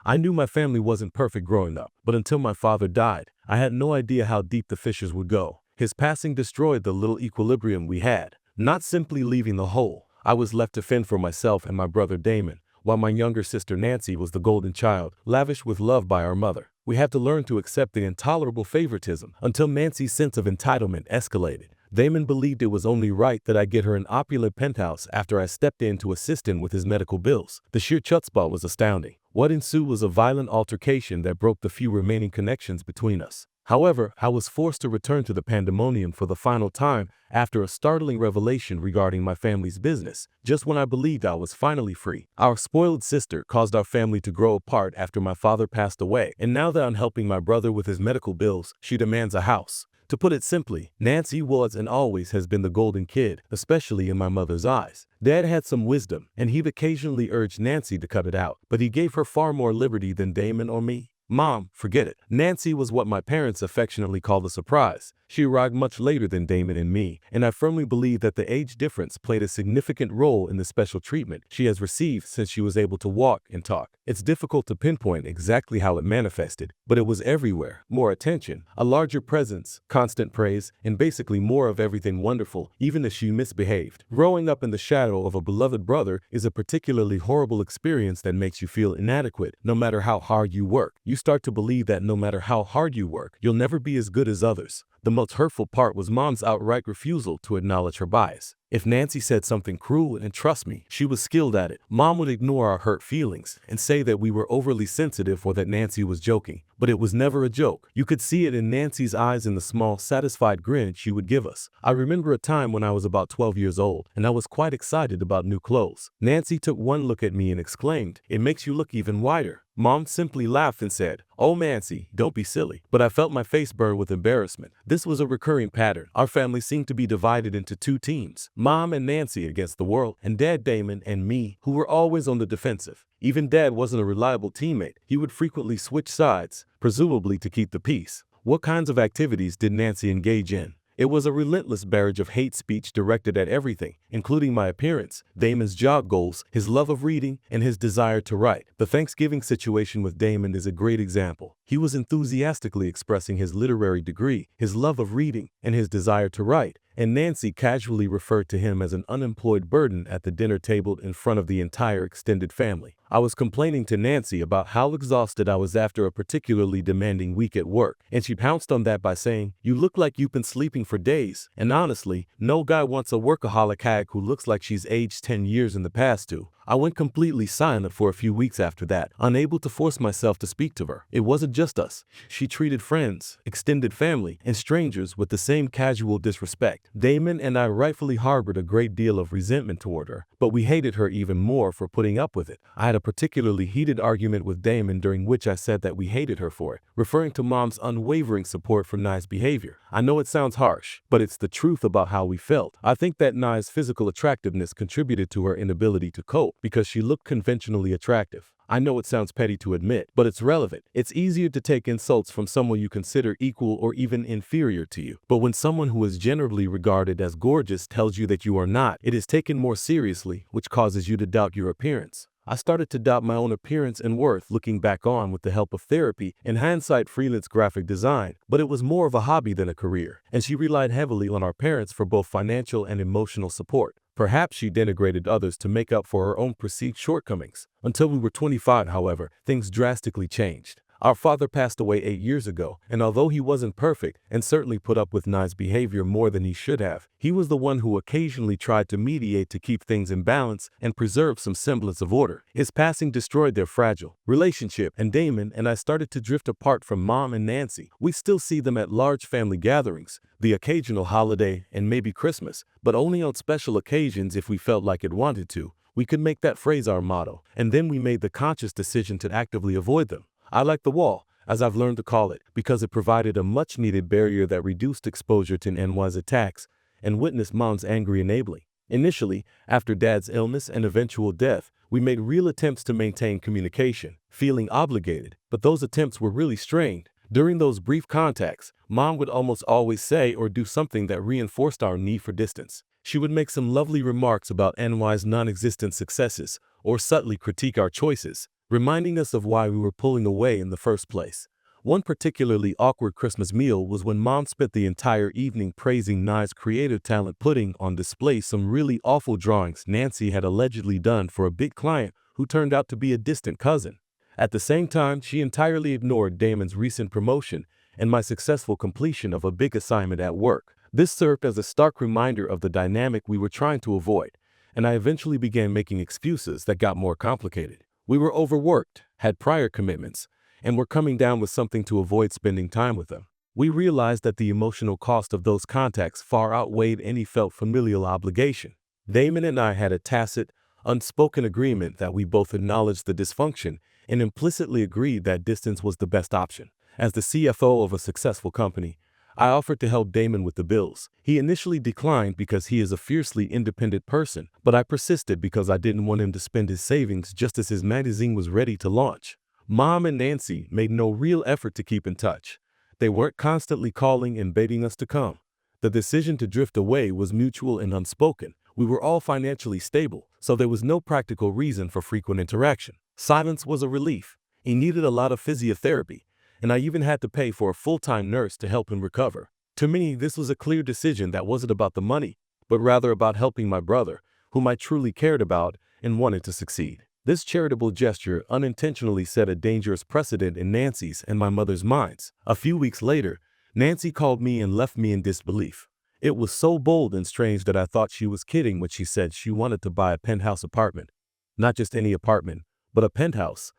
I knew my family wasn't perfect growing up, but until my father died, I had no idea how deep the fissures would go. His passing destroyed the little equilibrium we had, not simply leaving the whole. I was left to fend for myself and my brother Damon, while my younger sister Nancy was the golden child, lavished with love by our mother. We had to learn to accept the intolerable favoritism until Nancy's sense of entitlement escalated. Damon believed it was only right that I get her an opulent penthouse after I stepped in to assist him with his medical bills. The sheer chutzpah was astounding. What ensued was a violent altercation that broke the few remaining connections between us. However, I was forced to return to the pandemonium for the final time after a startling revelation regarding my family's business, just when I believed I was finally free. Our spoiled sister caused our family to grow apart after my father passed away, and now that I'm helping my brother with his medical bills, she demands a house. To put it simply, Nancy was and always has been the golden kid, especially in my mother's eyes. Dad had some wisdom, and he'd occasionally urged Nancy to cut it out, but he gave her far more liberty than Damon or me. Mom, forget it. Nancy was what my parents affectionately called a surprise. She arrived much later than Damon and me, and I firmly believe that the age difference played a significant role in the special treatment she has received since she was able to walk and talk. It's difficult to pinpoint exactly how it manifested, but it was everywhere. More attention, a larger presence, constant praise, and basically more of everything wonderful, even as she misbehaved. Growing up in the shadow of a beloved brother is a particularly horrible experience that makes you feel inadequate, no matter how hard you work. You start to believe that no matter how hard you work, you'll never be as good as others. The most hurtful part was Mom's outright refusal to acknowledge her bias. If Nancy said something cruel, and trust me, she was skilled at it, Mom would ignore our hurt feelings and say that we were overly sensitive or that Nancy was joking. But it was never a joke. You could see it in Nancy's eyes in the small, satisfied grin she would give us. I remember a time when I was about 12 years old, and I was quite excited about new clothes. Nancy took one look at me and exclaimed, "It makes you look even whiter." Mom simply laughed and said, "Oh, Nancy, don't be silly." But I felt my face burn with embarrassment. This was a recurring pattern. Our family seemed to be divided into two teams, Mom and Nancy against the world, and Dad Damon and me, who were always on the defensive. Even Dad wasn't a reliable teammate. He would frequently switch sides, presumably to keep the peace. What kinds of activities did Nancy engage in? It was a relentless barrage of hate speech directed at everything, including my appearance, Damon's job goals, his love of reading, and his desire to write. The Thanksgiving situation with Damon is a great example. He was enthusiastically expressing his literary degree, his love of reading, and his desire to write, and Nancy casually referred to him as an unemployed burden at the dinner table in front of the entire extended family. I was complaining to Nancy about how exhausted I was after a particularly demanding week at work, and she pounced on that by saying, "You look like you've been sleeping for days." And honestly, no guy wants a workaholic hag who looks like she's aged 10 years in the past too. I went completely silent for a few weeks after that, unable to force myself to speak to her. It wasn't just us. She treated friends, extended family, and strangers with the same casual disrespect. Damon and I rightfully harbored a great deal of resentment toward her, but we hated her even more for putting up with it. I had a particularly heated argument with Damon during which I said that we hated her for it, referring to Mom's unwavering support for Nye's behavior. I know it sounds harsh, but it's the truth about how we felt. I think that Nye's physical attractiveness contributed to her inability to cope, because she looked conventionally attractive. I know it sounds petty to admit, but it's relevant. It's easier to take insults from someone you consider equal or even inferior to you. But when someone who is generally regarded as gorgeous tells you that you are not, it is taken more seriously, which causes you to doubt your appearance. I started to doubt my own appearance and worth looking back on with the help of therapy and hindsight freelance graphic design, but it was more of a hobby than a career, and she relied heavily on our parents for both financial and emotional support. Perhaps she denigrated others to make up for her own perceived shortcomings. Until we were 25, however, things drastically changed. Our father passed away 8 years ago, and although he wasn't perfect and certainly put up with Nye's behavior more than he should have, he was the one who occasionally tried to mediate to keep things in balance and preserve some semblance of order. His passing destroyed their fragile relationship, and Damon and I started to drift apart from Mom and Nancy. We still see them at large family gatherings, the occasional holiday, and maybe Christmas, but only on special occasions if we felt like it wanted to. We could make that phrase our motto, and then we made the conscious decision to actively avoid them. I like the wall, as I've learned to call it, because it provided a much-needed barrier that reduced exposure to NY's attacks and witnessed Mom's angry enabling. Initially, after Dad's illness and eventual death, we made real attempts to maintain communication, feeling obligated, but those attempts were really strained. During those brief contacts, Mom would almost always say or do something that reinforced our need for distance. She would make some lovely remarks about NY's non-existent successes, or subtly critique our choices, reminding us of why we were pulling away in the first place. One particularly awkward Christmas meal was when Mom spent the entire evening praising Nye's creative talent, putting on display some really awful drawings Nancy had allegedly done for a big client who turned out to be a distant cousin. At the same time, she entirely ignored Damon's recent promotion and my successful completion of a big assignment at work. This served as a stark reminder of the dynamic we were trying to avoid, and I eventually began making excuses that got more complicated. We were overworked, had prior commitments, and were coming down with something to avoid spending time with them. We realized that the emotional cost of those contacts far outweighed any felt familial obligation. Damon and I had a tacit, unspoken agreement that we both acknowledged the dysfunction and implicitly agreed that distance was the best option. As the CFO of a successful company, I offered to help Damon with the bills. He initially declined because he is a fiercely independent person, but I persisted because I didn't want him to spend his savings just as his magazine was ready to launch. Mom and Nancy made no real effort to keep in touch. They weren't constantly calling and begging us to come. The decision to drift away was mutual and unspoken. We were all financially stable, so there was no practical reason for frequent interaction. Silence was a relief. He needed a lot of physiotherapy, and I even had to pay for a full-time nurse to help him recover. To me, this was a clear decision that wasn't about the money, but rather about helping my brother, whom I truly cared about and wanted to succeed. This charitable gesture unintentionally set a dangerous precedent in Nancy's and my mother's minds. A few weeks later, Nancy called me and left me in disbelief. It was so bold and strange that I thought she was kidding when she said she wanted to buy a penthouse apartment. Not just any apartment, but a penthouse,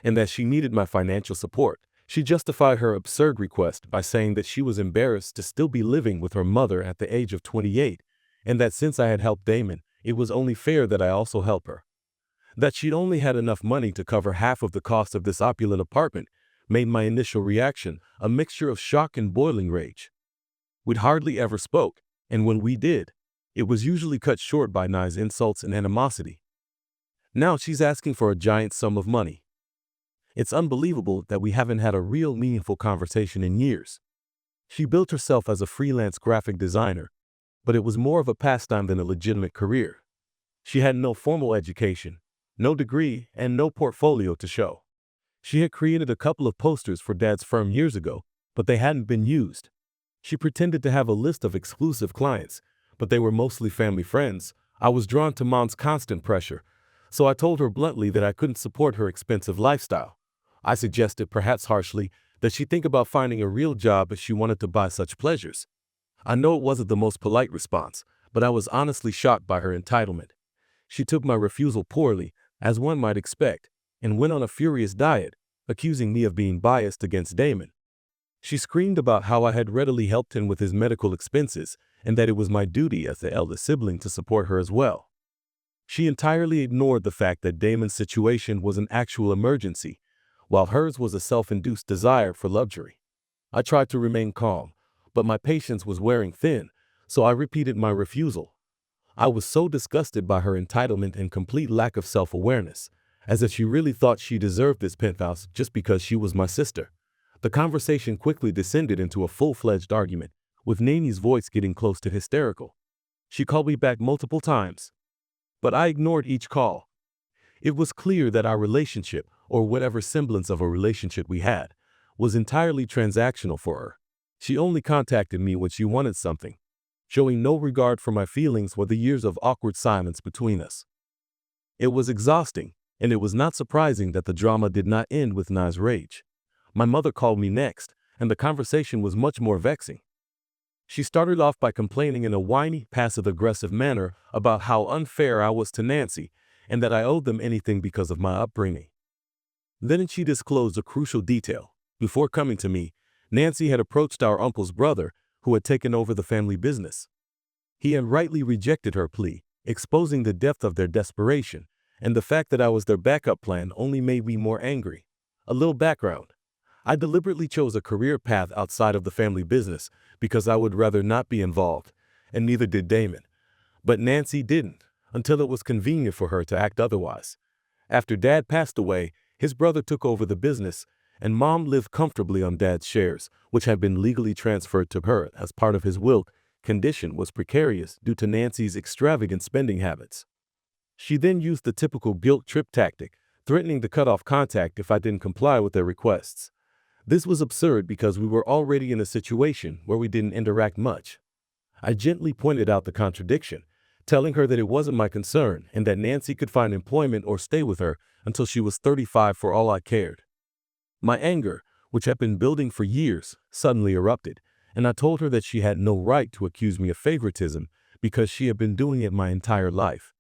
and that she needed my financial support. She justified her absurd request by saying that she was embarrassed to still be living with her mother at the age of 28, and that since I had helped Damon, it was only fair that I also help her. That she'd only had enough money to cover half of the cost of this opulent apartment made my initial reaction a mixture of shock and boiling rage. We'd hardly ever spoke, and when we did, it was usually cut short by Nye's insults and animosity. Now she's asking for a giant sum of money. It's unbelievable that we haven't had a real meaningful conversation in years. She built herself as a freelance graphic designer, but it was more of a pastime than a legitimate career. She had no formal education, no degree, and no portfolio to show. She had created a couple of posters for Dad's firm years ago, but they hadn't been used. She pretended to have a list of exclusive clients, but they were mostly family friends. I was drawn to Mom's constant pressure, so I told her bluntly that I couldn't support her expensive lifestyle. I suggested, perhaps harshly, that she think about finding a real job if she wanted to buy such pleasures. I know it wasn't the most polite response, but I was honestly shocked by her entitlement. She took my refusal poorly, as one might expect, and went on a furious diet, accusing me of being biased against Damon. She screamed about how I had readily helped him with his medical expenses and that it was my duty as the eldest sibling to support her as well. She entirely ignored the fact that Damon's situation was an actual emergency, while hers was a self-induced desire for luxury. I tried to remain calm, but my patience was wearing thin, so I repeated my refusal. I was so disgusted by her entitlement and complete lack of self-awareness, as if she really thought she deserved this penthouse just because she was my sister. The conversation quickly descended into a full-fledged argument, with Nanny's voice getting close to hysterical. She called me back multiple times, but I ignored each call. It was clear that our relationship, or whatever semblance of a relationship we had, was entirely transactional for her. She only contacted me when she wanted something, showing no regard for my feelings or the years of awkward silence between us. It was exhausting, and it was not surprising that the drama did not end with Nye's rage. My mother called me next, and the conversation was much more vexing. She started off by complaining in a whiny, passive-aggressive manner about how unfair I was to Nancy and that I owed them anything because of my upbringing. Then she disclosed a crucial detail. Before coming to me, Nancy had approached our uncle's brother, who had taken over the family business. He had rightly rejected her plea, exposing the depth of their desperation, and the fact that I was their backup plan only made me more angry. A little background. I deliberately chose a career path outside of the family business because I would rather not be involved, and neither did Damon. But Nancy didn't, until it was convenient for her to act otherwise. After Dad passed away, his brother took over the business, and Mom lived comfortably on Dad's shares, which had been legally transferred to her as part of his will. Condition was precarious due to Nancy's extravagant spending habits. She then used the typical guilt trip tactic threatening to cut off contact if I didn't comply with their requests. This was absurd because we were already in a situation where we didn't interact much. I gently pointed out the contradiction, telling her that it wasn't my concern and that Nancy could find employment or stay with her until she was 35 for all I cared. My anger, which had been building for years, suddenly erupted, and I told her that she had no right to accuse me of favoritism because she had been doing it my entire life.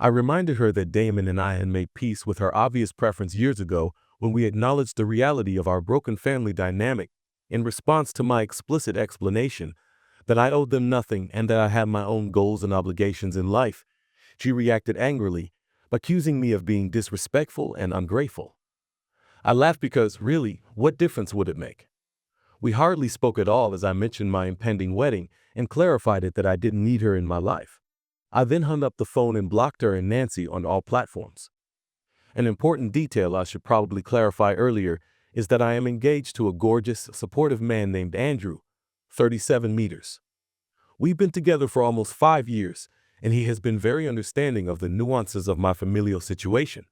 I reminded her that Damon and I had made peace with her obvious preference years ago when we acknowledged the reality of our broken family dynamic. In response to my explicit explanation that I owed them nothing and that I had my own goals and obligations in life, she reacted angrily, accusing me of being disrespectful and ungrateful. I laughed because, really, what difference would it make? We hardly spoke at all as I mentioned my impending wedding and clarified it that I didn't need her in my life. I then hung up the phone and blocked her and Nancy on all platforms. An important detail I should probably clarify earlier is that I am engaged to a gorgeous, supportive man named Andrew, 37 meters. We've been together for almost 5 years, and he has been very understanding of the nuances of my familial situation.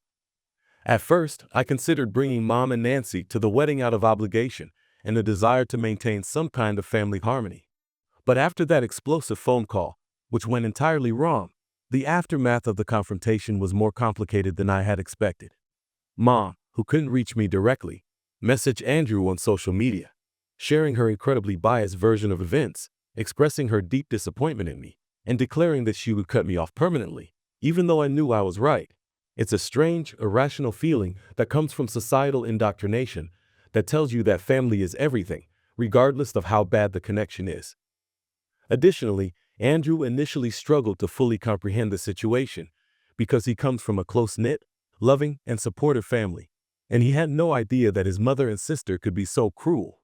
At first, I considered bringing Mom and Nancy to the wedding out of obligation and a desire to maintain some kind of family harmony. But after that explosive phone call, which went entirely wrong, the aftermath of the confrontation was more complicated than I had expected. Mom, who couldn't reach me directly, messaged Andrew on social media, sharing her incredibly biased version of events, expressing her deep disappointment in me, and declaring that she would cut me off permanently, even though I knew I was right. It's a strange, irrational feeling that comes from societal indoctrination that tells you that family is everything, regardless of how bad the connection is. Additionally, Andrew initially struggled to fully comprehend the situation because he comes from a close-knit, loving, and supportive family, and he had no idea that his mother and sister could be so cruel.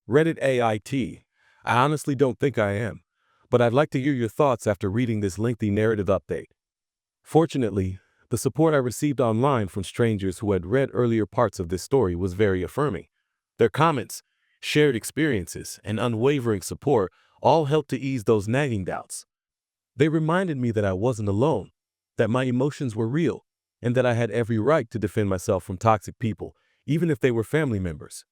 Reddit AIT, I honestly don't think I am, but I'd like to hear your thoughts after reading this lengthy narrative update. Fortunately, the support I received online from strangers who had read earlier parts of this story was very affirming. Their comments, shared experiences, and unwavering support all helped to ease those nagging doubts. They reminded me that I wasn't alone, that my emotions were real, and that I had every right to defend myself from toxic people, even if they were family members.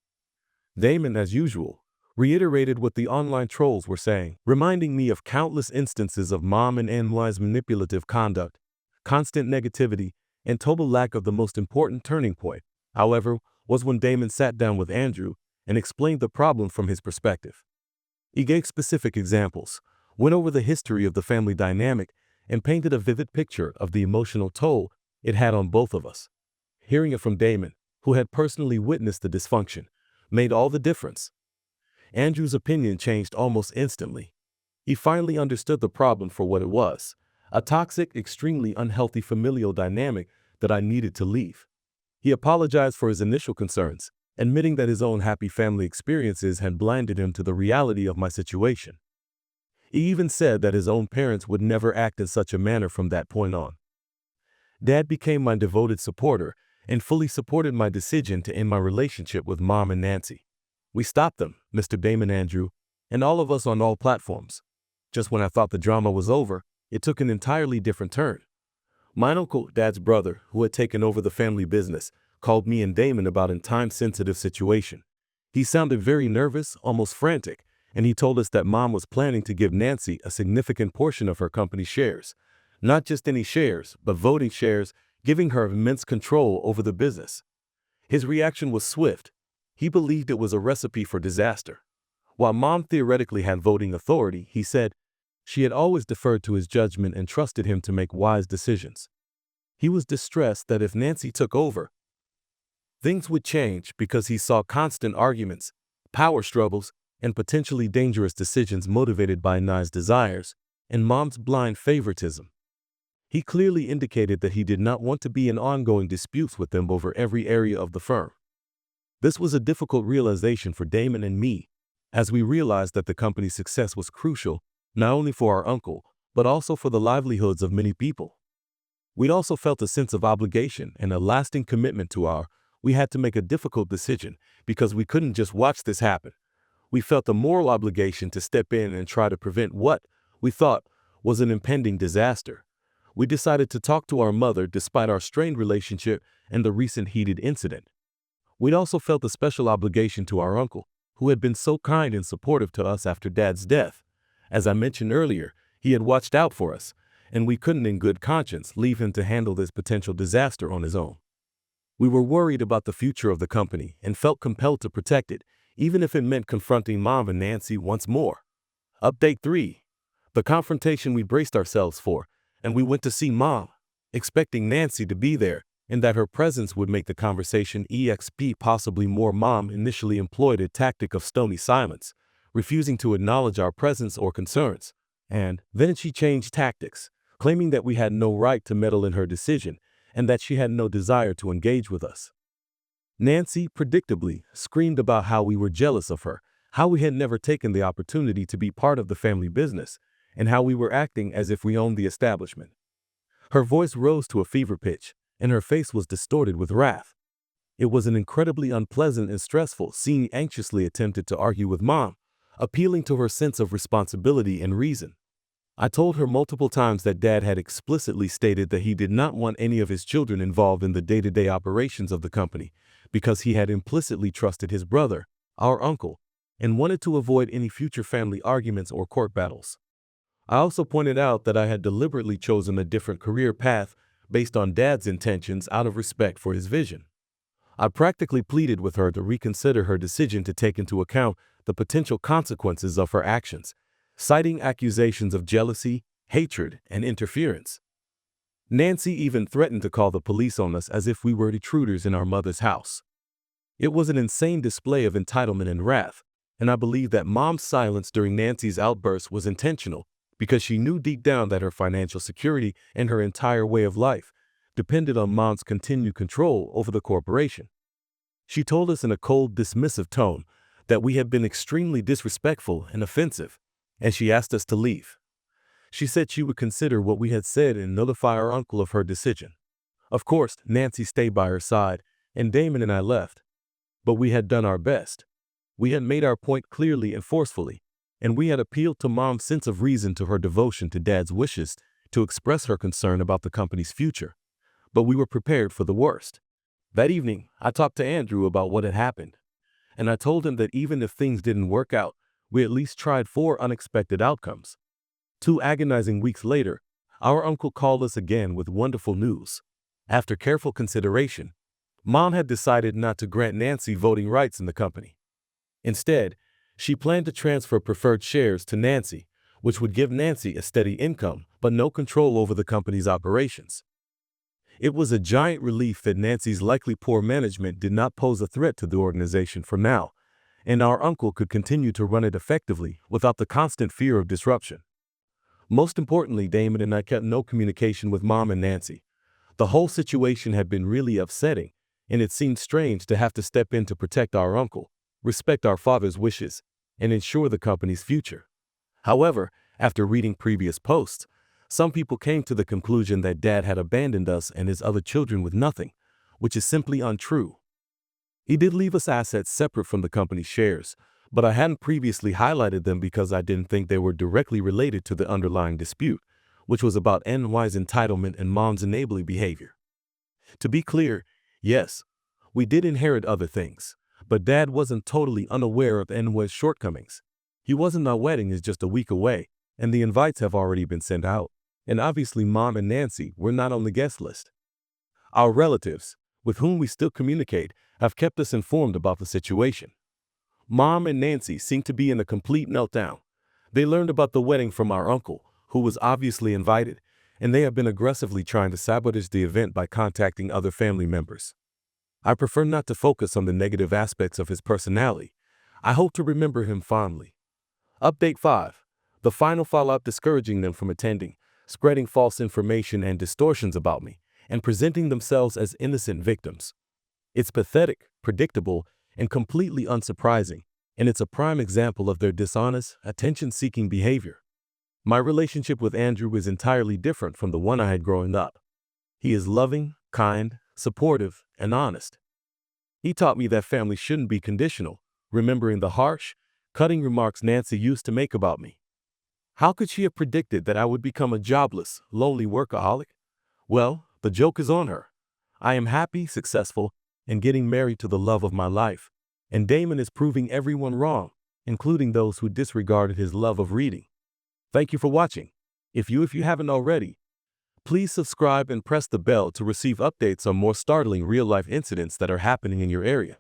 Damon, as usual, reiterated what the online trolls were saying, reminding me of countless instances of Mom and Anne's manipulative conduct, constant negativity, and total lack of the most important turning point, however, was when Damon sat down with Andrew and explained the problem from his perspective. He gave specific examples, went over the history of the family dynamic, and painted a vivid picture of the emotional toll it had on both of us. Hearing it from Damon, who had personally witnessed the dysfunction, made all the difference. Andrew's opinion changed almost instantly. He finally understood the problem for what it was, a toxic, extremely unhealthy familial dynamic that I needed to leave. He apologized for his initial concerns, admitting that his own happy family experiences had blinded him to the reality of my situation. He even said that his own parents would never act in such a manner from that point on. Dad became my devoted supporter and fully supported my decision to end my relationship with Mom and Nancy. We stopped them, Mr. Damon, Andrew, and all of us on all platforms. Just when I thought the drama was over, it took an entirely different turn. My uncle, Dad's brother, who had taken over the family business, called me and Damon about a time-sensitive situation. He sounded very nervous, almost frantic, and he told us that Mom was planning to give Nancy a significant portion of her company shares. Not just any shares, but voting shares, giving her immense control over the business. His reaction was swift. He believed it was a recipe for disaster. While Mom theoretically had voting authority, he said, she had always deferred to his judgment and trusted him to make wise decisions. He was distressed that if Nancy took over, things would change because he saw constant arguments, power struggles, and potentially dangerous decisions motivated by Nye's desires and Mom's blind favoritism. He clearly indicated that he did not want to be in ongoing disputes with them over every area of the firm. This was a difficult realization for Damon and me, as we realized that the company's success was crucial not only for our uncle, but also for the livelihoods of many people. We'd also felt a sense of obligation and a lasting commitment to we had to make a difficult decision because we couldn't just watch this happen. We felt a moral obligation to step in and try to prevent what we thought was an impending disaster. We decided to talk to our mother despite our strained relationship and the recent heated incident. We'd also felt a special obligation to our uncle, who had been so kind and supportive to us after Dad's death. As I mentioned earlier, he had watched out for us, and we couldn't in good conscience leave him to handle this potential disaster on his own. We were worried about the future of the company and felt compelled to protect it, even if it meant confronting Mom and Nancy once more. Update 3. The confrontation we braced ourselves for, and we went to see Mom, expecting Nancy to be there, and that her presence would make the conversation exp possibly more. Mom initially employed a tactic of stony silence, refusing to acknowledge our presence or concerns, and then she changed tactics, claiming that we had no right to meddle in her decision and that she had no desire to engage with us. Nancy, predictably, screamed about how we were jealous of her, how we had never taken the opportunity to be part of the family business, and how we were acting as if we owned the establishment. Her voice rose to a fever pitch, and her face was distorted with wrath. It was an incredibly unpleasant and stressful scene. Anxiously attempted to argue with Mom, appealing to her sense of responsibility and reason. I told her multiple times that Dad had explicitly stated that he did not want any of his children involved in the day-to-day operations of the company because he had implicitly trusted his brother, our uncle, and wanted to avoid any future family arguments or court battles. I also pointed out that I had deliberately chosen a different career path based on Dad's intentions out of respect for his vision. I practically pleaded with her to reconsider her decision to take into account the potential consequences of her actions, citing accusations of jealousy, hatred, and interference. Nancy even threatened to call the police on us as if we were intruders in our mother's house. It was an insane display of entitlement and wrath, and I believe that Mom's silence during Nancy's outburst was intentional because she knew deep down that her financial security and her entire way of life depended on Mom's continued control over the corporation. She told us in a cold, dismissive tone that we had been extremely disrespectful and offensive, and she asked us to leave. She said she would consider what we had said and notify our uncle of her decision. Of course, Nancy stayed by her side, and Damon and I left. But we had done our best. We had made our point clearly and forcefully, and we had appealed to Mom's sense of reason, to her devotion to Dad's wishes, to express her concern about the company's future. But we were prepared for the worst. That evening, I talked to Andrew about what had happened, and I told him that even if things didn't work out, we at least tried 4 unexpected outcomes. 2 agonizing weeks later, our uncle called us again with wonderful news. After careful consideration, Mom had decided not to grant Nancy voting rights in the company. Instead, she planned to transfer preferred shares to Nancy, which would give Nancy a steady income but no control over the company's operations. It was a giant relief that Nancy's likely poor management did not pose a threat to the organization for now, and our uncle could continue to run it effectively without the constant fear of disruption. Most importantly, Damon and I kept no communication with Mom and Nancy. The whole situation had been really upsetting, and it seemed strange to have to step in to protect our uncle, respect our father's wishes, and ensure the company's future. However, after reading previous posts, some people came to the conclusion that Dad had abandoned us and his other children with nothing, which is simply untrue. He did leave us assets separate from the company's shares, but I hadn't previously highlighted them because I didn't think they were directly related to the underlying dispute, which was about NY's entitlement and Mom's enabling behavior. To be clear, yes, we did inherit other things, but Dad wasn't totally unaware of NY's shortcomings. He wasn't. Our wedding is just a week away, and the invites have already been sent out, and obviously Mom and Nancy were not on the guest list. Our relatives, with whom we still communicate, have kept us informed about the situation. Mom and Nancy seem to be in a complete meltdown. They learned about the wedding from our uncle, who was obviously invited, and they have been aggressively trying to sabotage the event by contacting other family members. I prefer not to focus on the negative aspects of his personality. I hope to remember him fondly. Update 5. The final fallout: discouraging them from attending, spreading false information and distortions about me, and presenting themselves as innocent victims. It's pathetic, predictable, and completely unsurprising, and it's a prime example of their dishonest, attention-seeking behavior. My relationship with Andrew is entirely different from the one I had growing up. He is loving, kind, supportive, and honest. He taught me that family shouldn't be conditional, remembering the harsh, cutting remarks Nancy used to make about me. How could she have predicted that I would become a jobless, lonely workaholic? Well, the joke is on her. I am happy, successful, and getting married to the love of my life. And Damon is proving everyone wrong, including those who disregarded his love of reading. Thank you for watching. If you haven't already, please subscribe and press the bell to receive updates on more startling real-life incidents that are happening in your area.